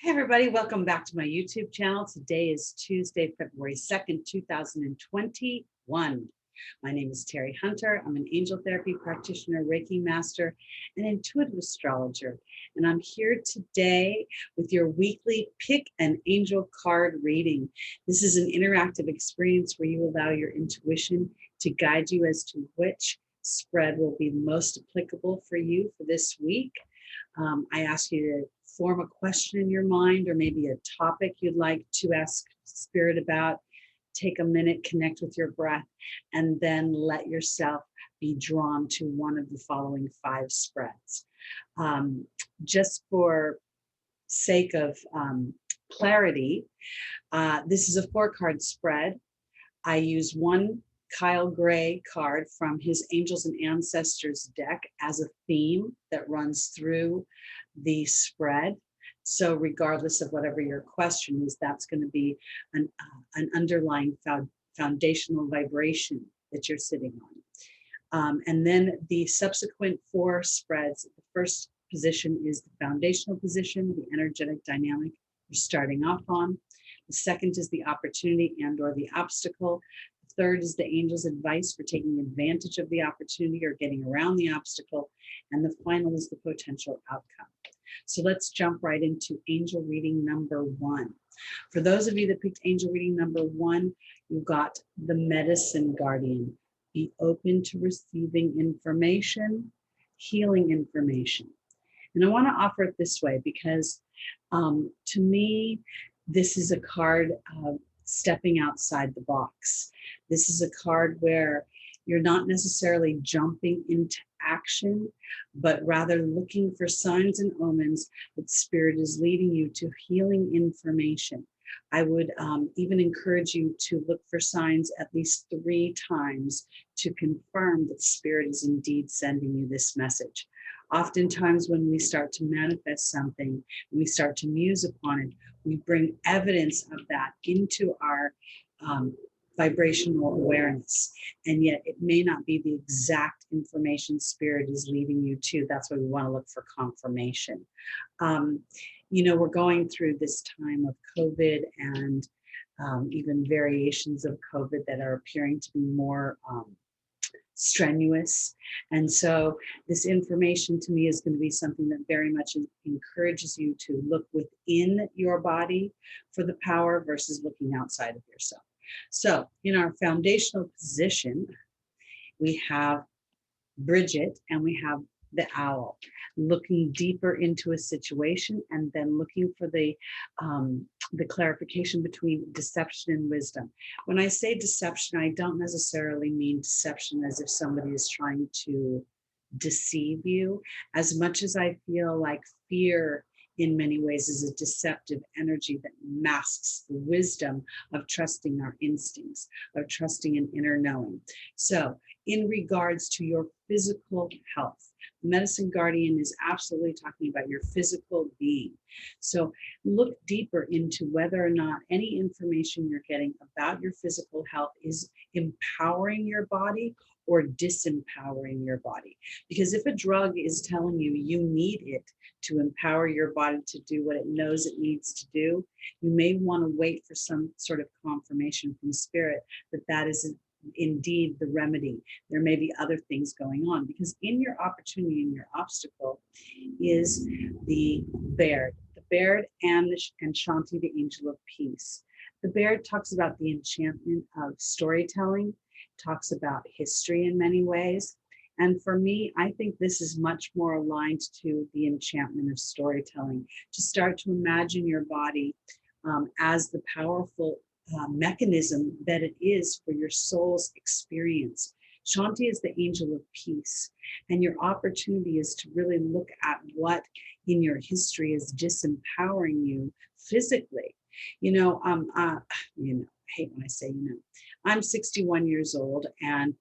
Hey everybody, welcome back to my YouTube channel. Today is Tuesday, February 2nd, 2021. My name is Teri Hunter. I'm an angel therapy practitioner, Reiki master, and intuitive astrologer. And I'm here today with your weekly Pick an Angel card reading. This is an interactive experience where you allow your intuition to guide you as to which spread will be most applicable for you for this week. I ask you to form a question in your mind or maybe a topic you'd like to ask Spirit about. Take a minute, connect with your breath, and then let yourself be drawn to one of the following 5 spreads. Just for sake of clarity, this is a 4-card spread. I use one Kyle Gray card from his Angels and Ancestors deck as a theme that runs through the spread. So regardless of whatever your question is, that's going to be an underlying foundational vibration that you're sitting on. And then the subsequent 4 spreads, the first position is the foundational position, the energetic dynamic you're starting off on. The second is the opportunity and or the obstacle. The third is the angel's advice for taking advantage of the opportunity or getting around the obstacle. And the final is the potential outcome. So let's jump right into angel reading number 1. For those of you that picked angel reading number 1, you got the medicine guardian. Be open to receiving information, healing information. And I want to offer it this way because to me, this is a card of stepping outside the box. This is a card where you're not necessarily jumping into action, but rather looking for signs and omens that Spirit is leading you to healing information. I would even encourage you to look for signs at least 3 times to confirm that Spirit is indeed sending you this message. Oftentimes when we start to manifest something, we start to muse upon it, we bring evidence of that into our vibrational awareness, and yet it may not be the exact information Spirit is leading you to. That's why we want to look for confirmation. We're going through this time of COVID and even variations of COVID that are appearing to be more strenuous. And so this information to me is going to be something that very much encourages you to look within your body for the power versus looking outside of yourself. So in our foundational position, we have Bridget and we have the owl, looking deeper into a situation and then looking for the clarification between deception and wisdom. When I say deception, I don't necessarily mean deception as if somebody is trying to deceive you, as much as I feel like fear in many ways is a deceptive energy that masks the wisdom of trusting our instincts, of trusting an inner knowing. So in regards to your physical health, the medicine guardian is absolutely talking about your physical being. So look deeper into whether or not any information you're getting about your physical health is empowering your body or disempowering your body. Because if a drug is telling you you need it to empower your body to do what it knows it needs to do, you may want to wait for some sort of confirmation from Spirit that that is indeed the remedy. There may be other things going on, because in your opportunity and your obstacle is the Baird. The Baird and Shanti, the angel of peace. The Baird talks about the enchantment of storytelling, talks about history in many ways. And for me, I think this is much more aligned to the enchantment of storytelling, to start to imagine your body as the powerful mechanism that it is for your soul's experience. Shanti is the angel of peace, and your opportunity is to really look at what in your history is disempowering you physically. I hate when I say, I'm 61 years old, and,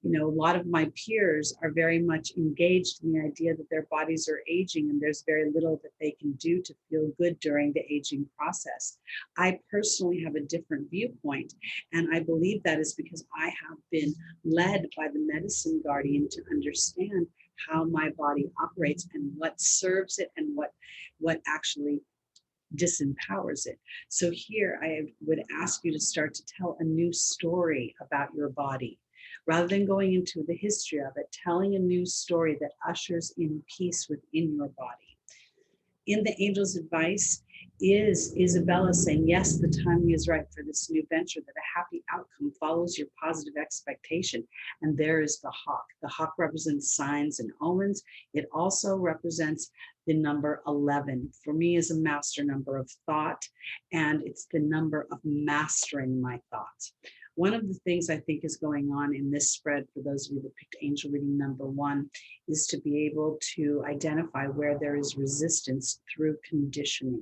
a lot of my peers are very much engaged in the idea that their bodies are aging and there's very little that they can do to feel good during the aging process. I personally have a different viewpoint, and I believe that is because I have been led by the medicine guardian to understand how my body operates and what serves it and what actually disempowers it. So here I would ask you to start to tell a new story about your body. Rather than going into the history of it, telling a new story that ushers in peace within your body. In the angel's advice is Isabella saying, yes, the timing is right for this new venture, that a happy outcome follows your positive expectation. And there is the hawk. The hawk represents signs and omens. It also represents the number 11. For me, is a master number of thought, and it's the number of mastering my thoughts. One of the things I think is going on in this spread, for those of you that picked angel reading number 1, is to be able to identify where there is resistance through conditioning.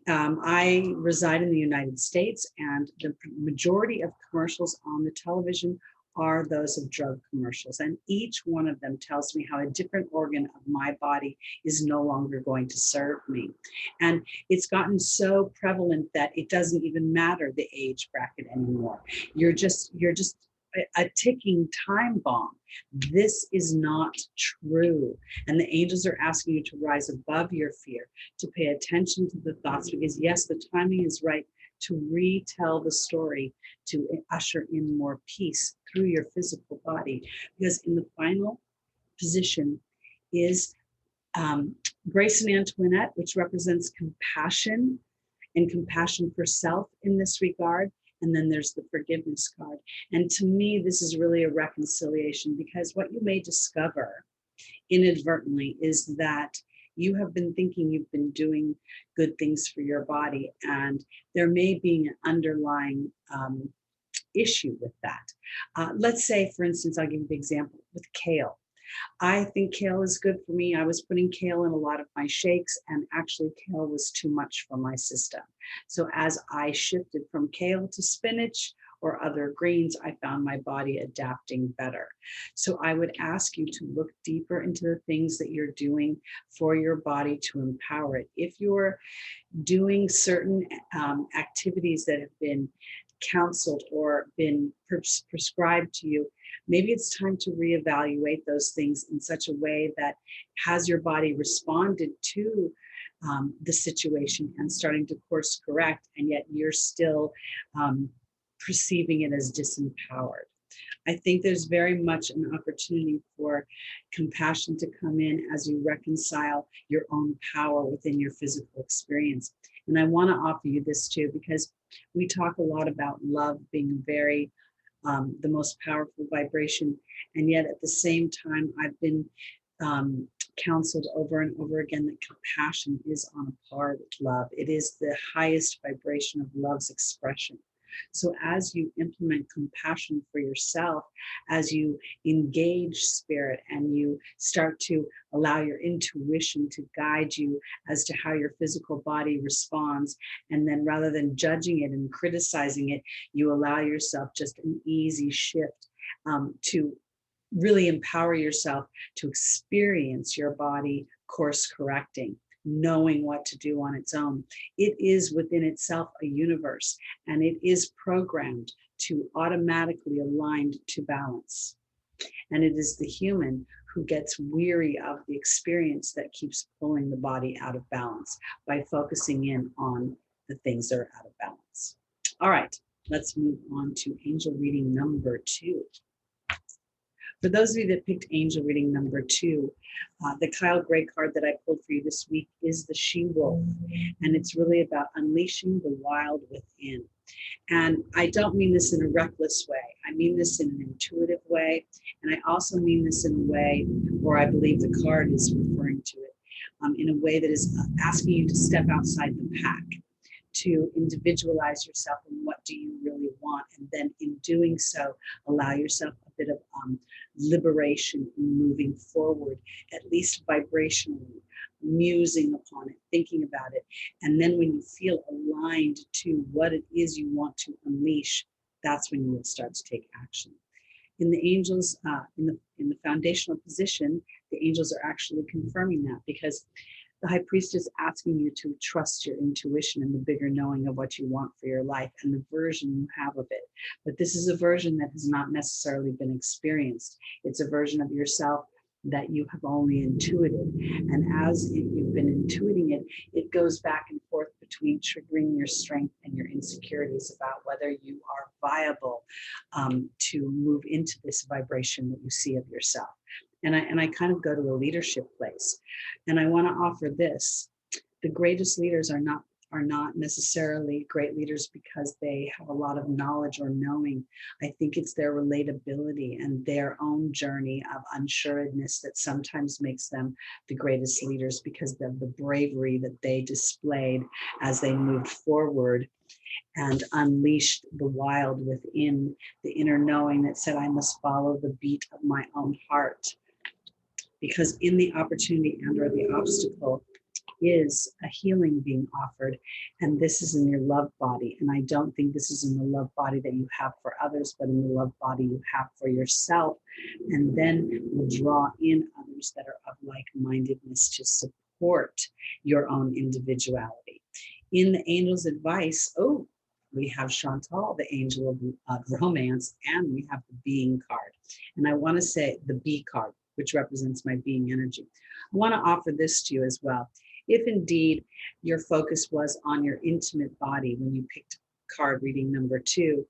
I reside in the United States, and the majority of commercials on the television are those of drug commercials. And each one of them tells me how a different organ of my body is no longer going to serve me. And it's gotten so prevalent that it doesn't even matter the age bracket anymore. You're just a ticking time bomb. This is not true. And the angels are asking you to rise above your fear, to pay attention to the thoughts, because yes, the timing is right to retell the story, to usher in more peace through your physical body. Because in the final position is Grace and Antoinette, which represents compassion and compassion for self in this regard. And then there's the forgiveness card. And to me, this is really a reconciliation, because what you may discover inadvertently is that you have been thinking you've been doing good things for your body, and there may be an underlying issue with that. Let's say, for instance, I'll give you the example with kale. I think kale is good for me. I was putting kale in a lot of my shakes, and actually kale was too much for my system. So as I shifted from kale to spinach or other greens, I found my body adapting better. So I would ask you to look deeper into the things that you're doing for your body to empower it. If you're doing certain activities that have been counseled or been prescribed to you, maybe it's time to reevaluate those things in such a way that has your body responded to the situation and starting to course correct, and yet you're still perceiving it as disempowered. I think there's very much an opportunity for compassion to come in as you reconcile your own power within your physical experience. And I want to offer you this too, because we talk a lot about love being very the most powerful vibration, and yet at the same time, I've been counseled over and over again that compassion is on a par with love. It is the highest vibration of love's expression. So as you implement compassion for yourself, as you engage spirit and you start to allow your intuition to guide you as to how your physical body responds, and then rather than judging it and criticizing it, you allow yourself just an easy shift to really empower yourself to experience your body course correcting, knowing what to do on its own. It is within itself a universe, and it is programmed to automatically align to balance. And it is the human who gets weary of the experience that keeps pulling the body out of balance by focusing in on the things that are out of balance. All right, let's move on to angel reading number 2. For those of you that picked angel reading number 2, the Kyle Gray card that I pulled for you this week is the She-Wolf, and it's really about unleashing the wild within. And I don't mean this in a reckless way. I mean this in an intuitive way, and I also mean this in a way where I believe the card is referring to it, in a way that is asking you to step outside the pack, to individualize yourself and what do you really want, and then in doing so, allow yourself a bit of liberation in moving forward, at least vibrationally, musing upon it, thinking about it. And then when you feel aligned to what it is you want to unleash, that's when you will start to take action. In the angels, in the foundational position, the angels are actually confirming that, because the high priest is asking you to trust your intuition and the bigger knowing of what you want for your life and the version you have of it. But this is a version that has not necessarily been experienced. It's a version of yourself that you have only intuited. And as you've been intuiting it, it goes back and forth between triggering your strength and your insecurities about whether you are viable to move into this vibration that you see of yourself. And I kind of go to a leadership place, and I want to offer this: the greatest leaders are not necessarily great leaders because they have a lot of knowledge or knowing. I think it's their relatability and their own journey of unsuredness that sometimes makes them the greatest leaders, because of the bravery that they displayed as they moved forward and unleashed the wild within, the inner knowing that said, I must follow the beat of my own heart. Because in the opportunity and or the obstacle is a healing being offered, and this is in your love body. And I don't think this is in the love body that you have for others, but in the love body you have for yourself. And then we'll draw in others that are of like-mindedness to support your own individuality. In the angel's advice, we have Chantal, the angel of romance, and we have the being card. And I want to say the B card, which represents my being energy. I want to offer this to you as well. If indeed your focus was on your intimate body when you picked card reading number 2,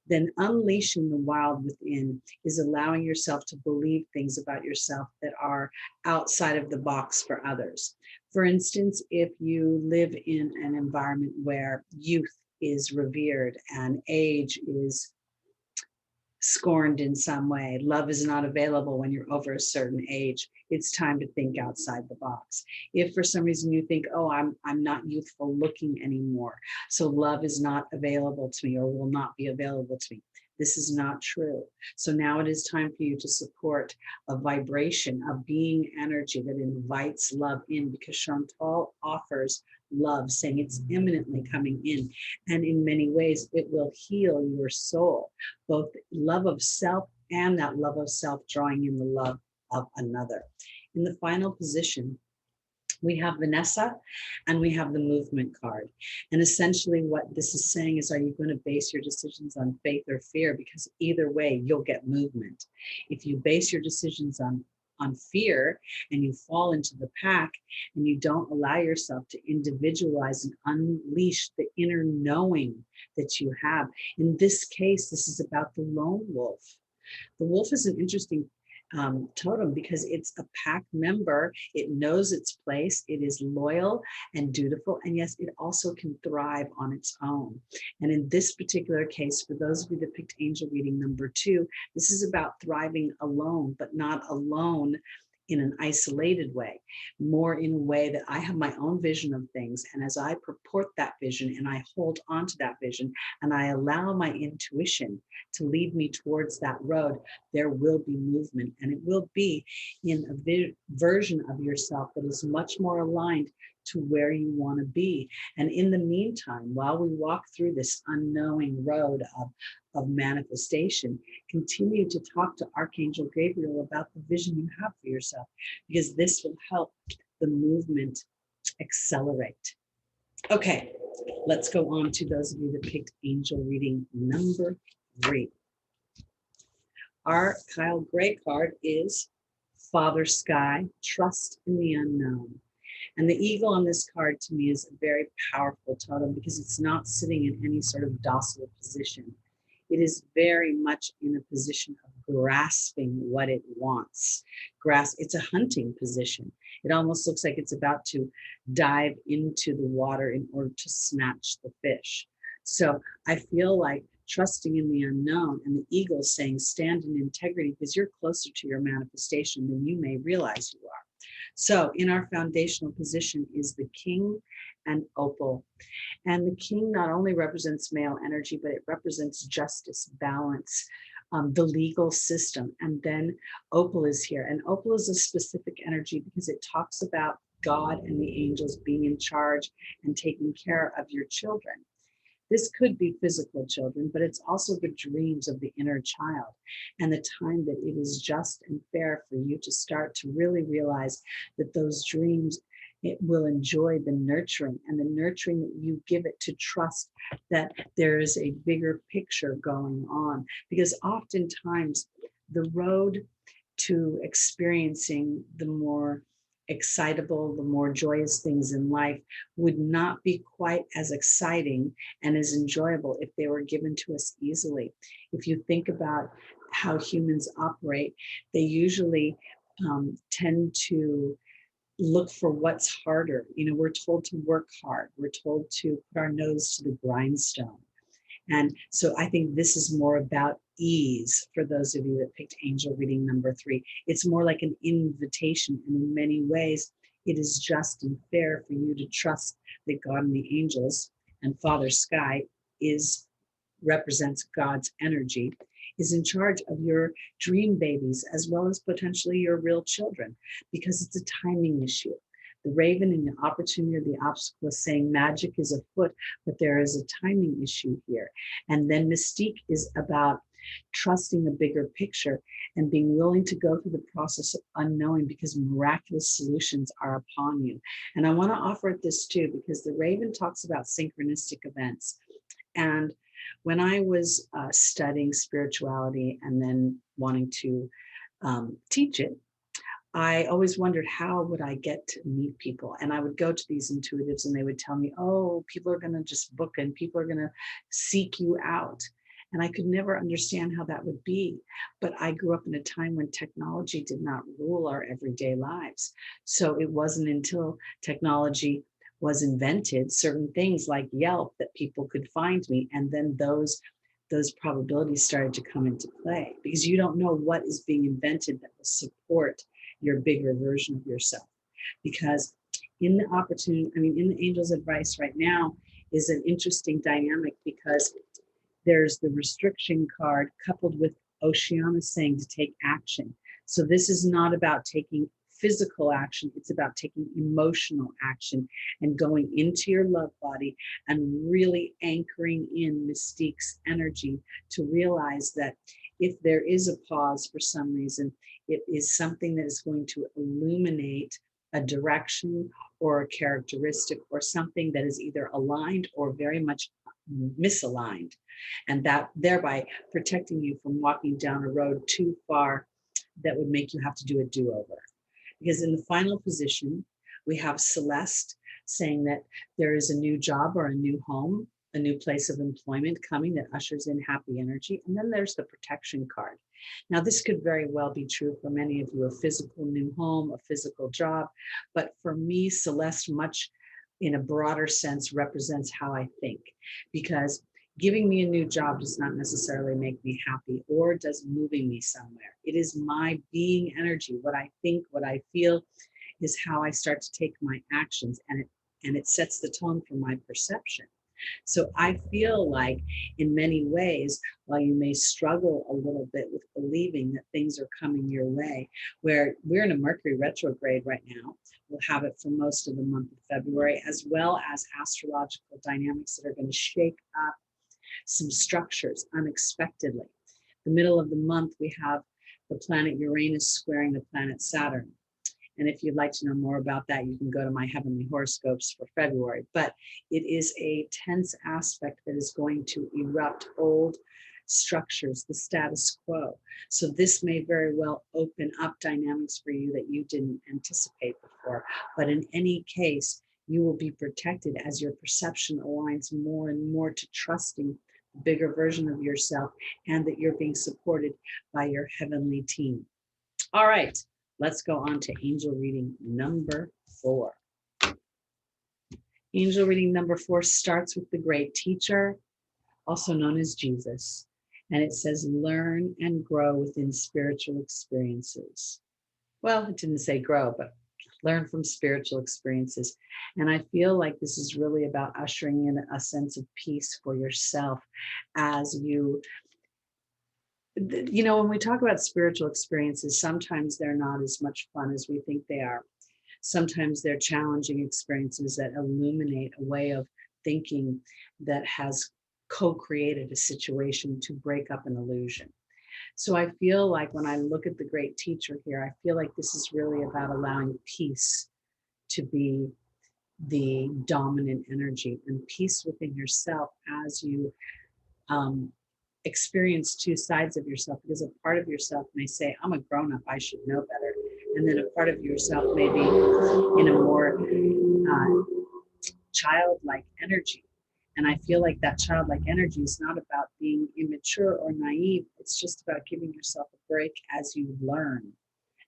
then unleashing the wild within is allowing yourself to believe things about yourself that are outside of the box for others. For instance, if you live in an environment where youth is revered and age is scorned in some way, love is not available when you're over a certain age, it's time to think outside the box. If for some reason you think, I'm not youthful looking anymore, so love is not available to me or will not be available to me, this is not true. So now it is time for you to support a vibration of being energy that invites love in, because Chantal offers love, saying it's imminently coming in. And in many ways, it will heal your soul, both love of self and that love of self drawing in the love of another. In the final position, we have Vanessa and we have the movement card. And essentially what this is saying is, are you going to base your decisions on faith or fear? Because either way, you'll get movement. If you base your decisions on fear and you fall into the pack and you don't allow yourself to individualize and unleash the inner knowing that you have. In this case, this is about the lone wolf. The wolf is an interesting totem because it's a pack member. It knows its place. It is loyal and dutiful. And yes, it also can thrive on its own. And in this particular case, for those of you that picked angel reading number 2, this is about thriving alone, but not alone in an isolated way, more in a way that I have my own vision of things. And as I purport that vision and I hold on to that vision and I allow my intuition to lead me towards that road, there will be movement, and it will be in a version of yourself that is much more aligned to where you want to be. And in the meantime, while we walk through this unknowing road of manifestation, continue to talk to Archangel Gabriel about the vision you have for yourself, because this will help the movement accelerate. Okay, let's go on to those of you that picked angel reading number 3. Our Kyle Gray card is Father Sky, Trust in the Unknown. And the eagle on this card to me is a very powerful totem because it's not sitting in any sort of docile position. It is very much in a position of grasping what it wants. It's a hunting position. It almost looks like it's about to dive into the water in order to snatch the fish. So I feel like trusting in the unknown, and the eagle saying stand in integrity because you're closer to your manifestation than you may realize you are. So in our foundational position is the king and opal. And the king not only represents male energy, but it represents justice, balance, the legal system. And then opal is here. And opal is a specific energy because it talks about God and the angels being in charge and taking care of your children. This could be physical children, but it's also the dreams of the inner child and the time that it is just and fair for you to start to really realize that those dreams, it will enjoy the nurturing, and the nurturing that you give it to trust that there is a bigger picture going on. Because oftentimes the road to experiencing the more excitable, the more joyous things in life would not be quite as exciting and as enjoyable if they were given to us easily. If you think about how humans operate, they usually tend to look for what's harder. We're told to work hard. We're told to put our nose to the grindstone. And so I think this is more about ease for those of you that picked angel reading number 3. It's more like an invitation. And in many ways, it is just and fair for you to trust that God and the angels and Father Sky represents God's energy, is in charge of your dream babies as well as potentially your real children, because it's a timing issue. The raven in the opportunity or the obstacle is saying magic is afoot, but there is a timing issue here. And then mystique is about trusting a bigger picture and being willing to go through the process of unknowing, because miraculous solutions are upon you. And I want to offer it this too, because the raven talks about synchronistic events. And when I was studying spirituality and then wanting to teach it, I always wondered, how would I get to meet people? And I would go to these intuitives and they would tell me, oh, people are going to just book and people are going to seek you out. And I could never understand how that would be. But I grew up in a time when technology did not rule our everyday lives. So it wasn't until technology was invented, certain things like Yelp, that people could find me. And then those probabilities started to come into play, because you don't know what is being invented that will support your bigger version of yourself. Because in the opportunity, in the angel's advice right now is an interesting dynamic, because there's the restriction card coupled with Oceana saying to take action. So this is not about taking physical action, it's about taking emotional action and going into your love body and really anchoring in Mystique's energy to realize that if there is a pause for some reason, it is something that is going to illuminate a direction or a characteristic or something that is either aligned or very much misaligned, and that thereby protecting you from walking down a road too far that would make you have to do a do-over. Because in the final position, we have Celeste saying that there is a new job or a new home, a new place of employment coming that ushers in happy energy. And then there's the protection card. Now, this could very well be true for many of you, a physical new home, a physical job. But for me, Celeste, much in a broader sense, represents how I think. Because giving me a new job does not necessarily make me happy, or does moving me somewhere. It is my being energy. What I think, what I feel is how I start to take my actions, and it sets the tone for my perception. So I feel like in many ways, while you may struggle a little bit with believing that things are coming your way, where we're in a Mercury retrograde right now, we'll have it for most of the month of February, as well as astrological dynamics that are going to shake up some structures unexpectedly. The middle of the month, we have the planet Uranus squaring the planet Saturn. And if you'd like to know more about that, you can go to my heavenly horoscopes for February. But it is a tense aspect that is going to erupt old structures, the status quo. So this may very well open up dynamics for you that you didn't anticipate before. But in any case, you will be protected as your perception aligns more and more to trusting the bigger version of yourself, and that you're being supported by your heavenly team. All right, let's go on to angel reading number 4. Angel reading number 4 starts with the great teacher, also known as Jesus. And it says, learn and grow within spiritual experiences. Well, it didn't say grow, but learn from spiritual experiences. And I feel like this is really about ushering in a sense of peace for yourself as you when we talk about spiritual experiences, sometimes they're not as much fun as we think they are. Sometimes they're challenging experiences that illuminate a way of thinking that has co-created a situation to break up an illusion. So I feel like when I look at the great teacher here, I feel like this is really about allowing peace to be the dominant energy, and peace within yourself as you experience two sides of yourself, because a part of yourself may say, I'm a grown-up, I should know better. And then a part of yourself may be in a more childlike energy. And I feel like that childlike energy is not about being immature or naive. It's just about giving yourself a break as you learn,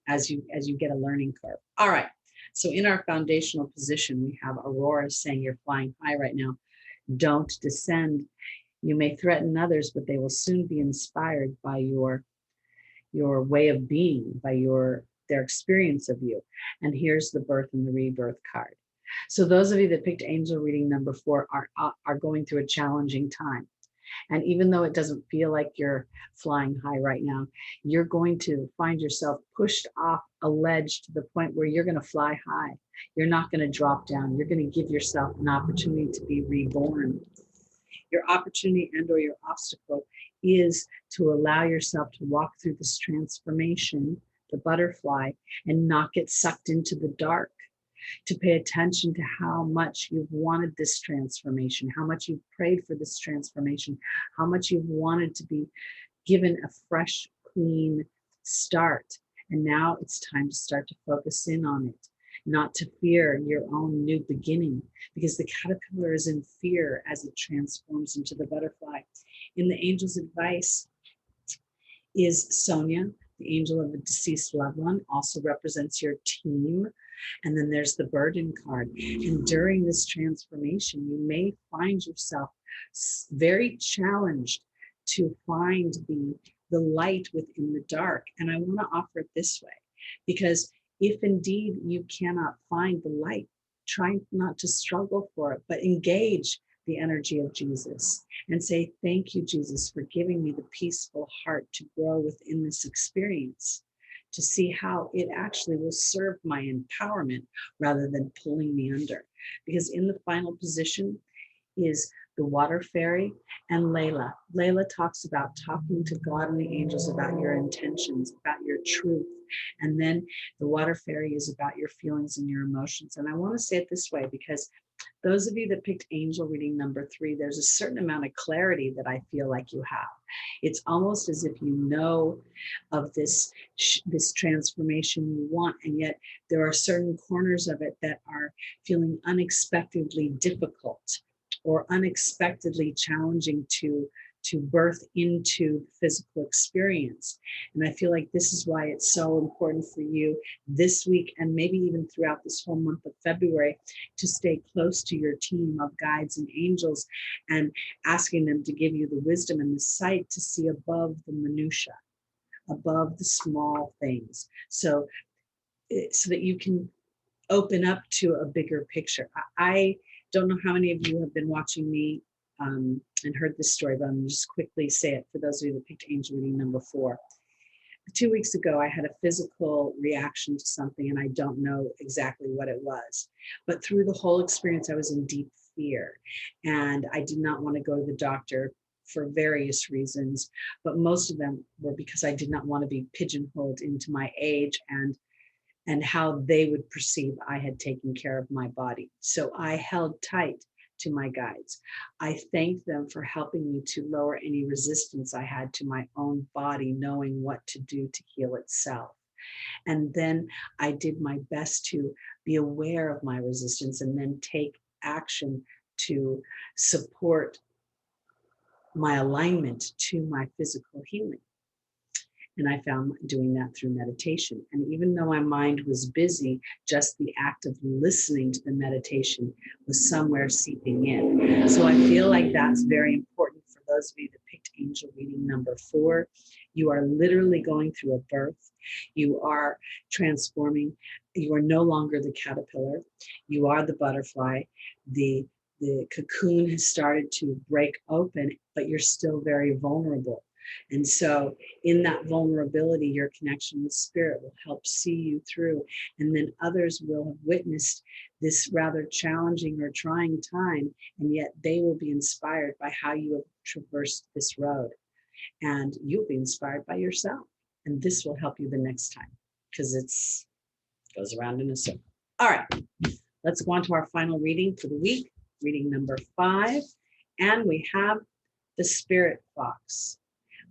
as you get a learning curve. All right. So in our foundational position, we have Aurora saying you're flying high right now. Don't descend. You may threaten others, but they will soon be inspired by your way of being, by their experience of you. And here's the birth and the rebirth card. So those of you that picked angel reading number 4 are going through a challenging time. And even though it doesn't feel like you're flying high right now, you're going to find yourself pushed off a ledge to the point where you're going to fly high. You're not going to drop down. You're going to give yourself an opportunity to be reborn. Your opportunity and or your obstacle is to allow yourself to walk through this transformation, the butterfly, and not get sucked into the dark. To pay attention to how much you've wanted this transformation, how much you've prayed for this transformation, how much you've wanted to be given a fresh, clean start. And now it's time to start to focus in on it, not to fear your own new beginning, because the caterpillar is in fear as it transforms into the butterfly. In the angel's advice is Sonia, the angel of a deceased loved one, also represents your team. And then there's the burden card. And during this transformation, you may find yourself very challenged to find the light within the dark. And I want to offer it this way, because if indeed you cannot find the light, try not to struggle for it, but engage the energy of Jesus and say, thank you, Jesus, for giving me the peaceful heart to grow within this experience, to see how it actually will serve my empowerment rather than pulling me under. Because in the final position is the water fairy and Layla. Layla talks about talking to God and the angels about your intentions, about your truth. And then the water fairy is about your feelings and your emotions. And I want to say it this way, because those of you that picked angel reading number 3, there's a certain amount of clarity that I feel like you have. It's almost as if you know of this transformation you want, and yet there are certain corners of it that are feeling unexpectedly difficult or unexpectedly challenging to birth into the physical experience. And I feel like this is why it's so important for you this week, and maybe even throughout this whole month of February, to stay close to your team of guides and angels and asking them to give you the wisdom and the sight to see above the minutia, above the small things, so that you can open up to a bigger picture. I don't know how many of you have been watching me and heard this story, but I'm going to just quickly say it for those of you that picked angel reading number 4. 2 weeks ago, I had a physical reaction to something, and I don't know exactly what it was. But through the whole experience, I was in deep fear, and I did not want to go to the doctor for various reasons, but most of them were because I did not want to be pigeonholed into my age and how they would perceive I had taken care of my body. So I held tight to my guides. I thanked them for helping me to lower any resistance I had to my own body, knowing what to do to heal itself. And then I did my best to be aware of my resistance and then take action to support my alignment to my physical healing. And I found doing that through meditation. And even though my mind was busy, just the act of listening to the meditation was somewhere seeping in. So I feel like that's very important for those of you that picked angel reading number 4. You are literally going through a birth. You are transforming. You are no longer the caterpillar. You are the butterfly. The cocoon has started to break open, but you're still very vulnerable. And so in that vulnerability, your connection with spirit will help see you through. And then others will have witnessed this rather challenging or trying time, and yet they will be inspired by how you have traversed this road. And you'll be inspired by yourself. And this will help you the next time, because it goes around in a circle. All right, let's go on to our final reading for the week, reading number 5. And we have the Spirit Fox.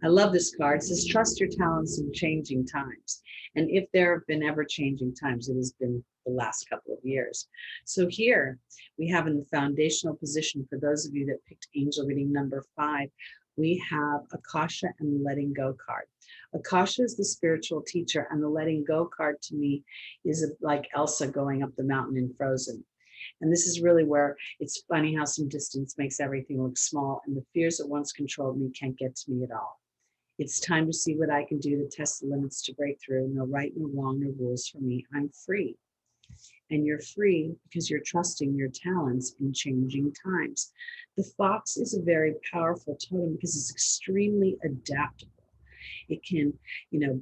I love this card. It says, trust your talents in changing times. And if there have been ever changing times, it has been the last couple of years. So here we have in the foundational position, for those of you that picked angel reading number 5, we have Akasha and the letting go card. Akasha is the spiritual teacher, and the letting go card to me is like Elsa going up the mountain in Frozen. And this is really where it's funny how some distance makes everything look small, and the fears that once controlled me can't get to me at all. It's time to see what I can do to test the limits to break through. No right, no wrong, no rules for me. I'm free. And you're free because you're trusting your talents in changing times. The fox is a very powerful totem because it's extremely adaptable. It can,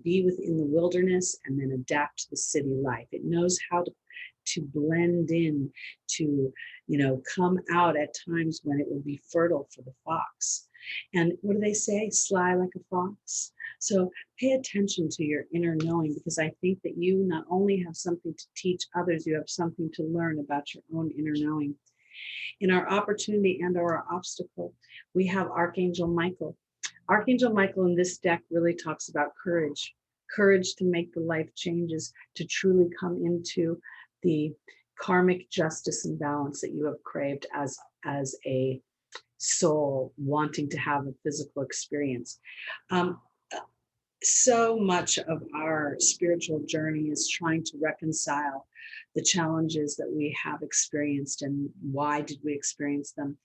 be within the wilderness and then adapt to the city life. It knows how to blend in, to, come out at times when it will be fertile for the fox. And what do they say? Sly like a fox. So pay attention to your inner knowing, because I think that you not only have something to teach others, you have something to learn about your own inner knowing. In our opportunity and our obstacle, we have Archangel Michael. Archangel Michael in this deck really talks about courage, courage to make the life changes, to truly come into the karmic justice and balance that you have craved as a soul wanting to have a physical experience. So much of our spiritual journey is trying to reconcile the challenges that we have experienced and why did we experience them.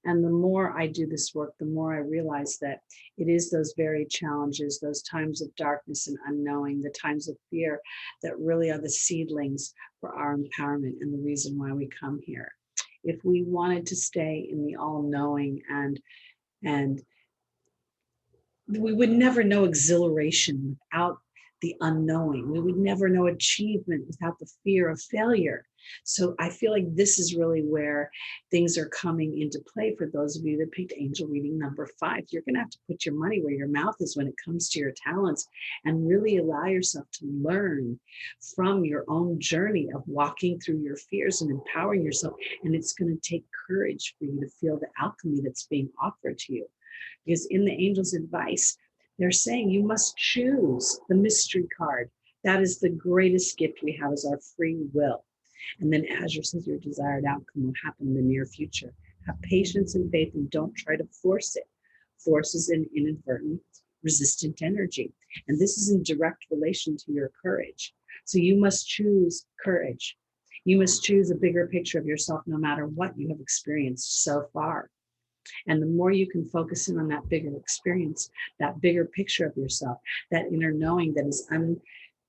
And the more I do this work, the more I realize that it is those very challenges, those times of darkness and unknowing, the times of fear, that really are the seedlings for our empowerment and the reason why we come here. If we wanted to stay in the all-knowing and we would never know exhilaration without the unknowing. We would never know achievement without the fear of failure. So I feel like this is really where things are coming into play for those of you that picked angel reading number 5. You're going to have to put your money where your mouth is when it comes to your talents, and really allow yourself to learn from your own journey of walking through your fears and empowering yourself. And it's going to take courage for you to feel the alchemy that's being offered to you. Because in the angel's advice, they're saying you must choose the mystery card. That is the greatest gift we have, is our free will. And then Azure says your desired outcome will happen in the near future. Have patience and faith and don't try to force it. Force is an inadvertent, resistant energy. And this is in direct relation to your courage. So you must choose courage. You must choose a bigger picture of yourself no matter what you have experienced so far. And the more you can focus in on that bigger experience, that bigger picture of yourself, that inner knowing that is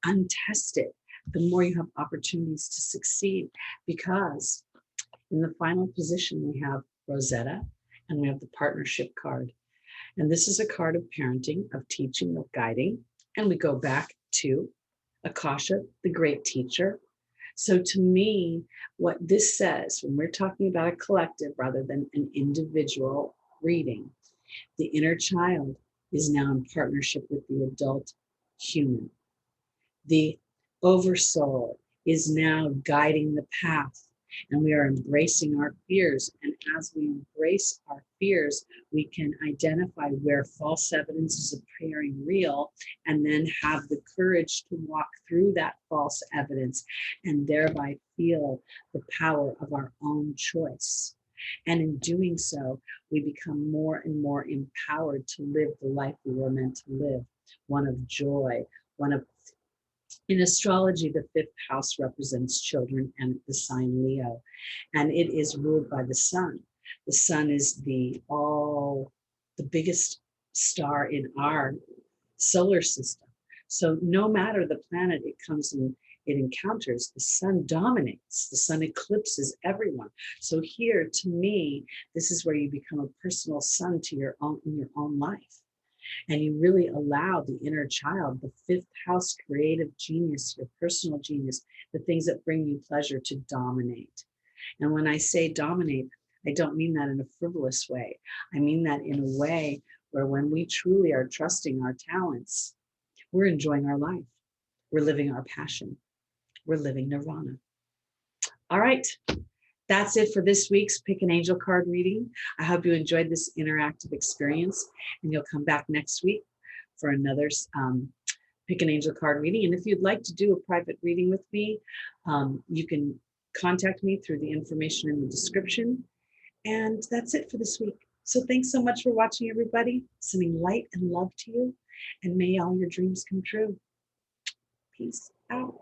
untested, the more you have opportunities to succeed. Because in the final position, we have Rosetta and we have the partnership card. And this is a card of parenting, of teaching, of guiding. And we go back to Akasha, the great teacher. So to me, what this says, when we're talking about a collective rather than an individual reading, the inner child is now in partnership with the adult human. The oversoul is now guiding the path, and we are embracing our fears. And as we embrace our fears, we can identify where false evidence is appearing real, and then have the courage to walk through that false evidence and thereby feel the power of our own choice. And in doing so, we become more and more empowered to live the life we were meant to live, one of joy, in astrology, the 5th house represents children and the sign Leo, and it is ruled by the sun. The sun is the biggest star in our solar system. So no matter the planet it comes in, it encounters, the sun dominates, the sun eclipses everyone. So here, to me, this is where you become a personal sun to your own life. And you really allow the inner child, the 5th house creative genius, your personal genius, the things that bring you pleasure, to dominate. And when I say dominate, I don't mean that in a frivolous way. I mean that in a way where when we truly are trusting our talents, we're enjoying our life. We're living our passion. We're living nirvana. All right. That's it for this week's Pick an Angel card reading. I hope you enjoyed this interactive experience, and you'll come back next week for another Pick an Angel card reading. And if you'd like to do a private reading with me, you can contact me through the information in the description. And that's it for this week. So thanks so much for watching, everybody. Sending light and love to you. And may all your dreams come true. Peace out.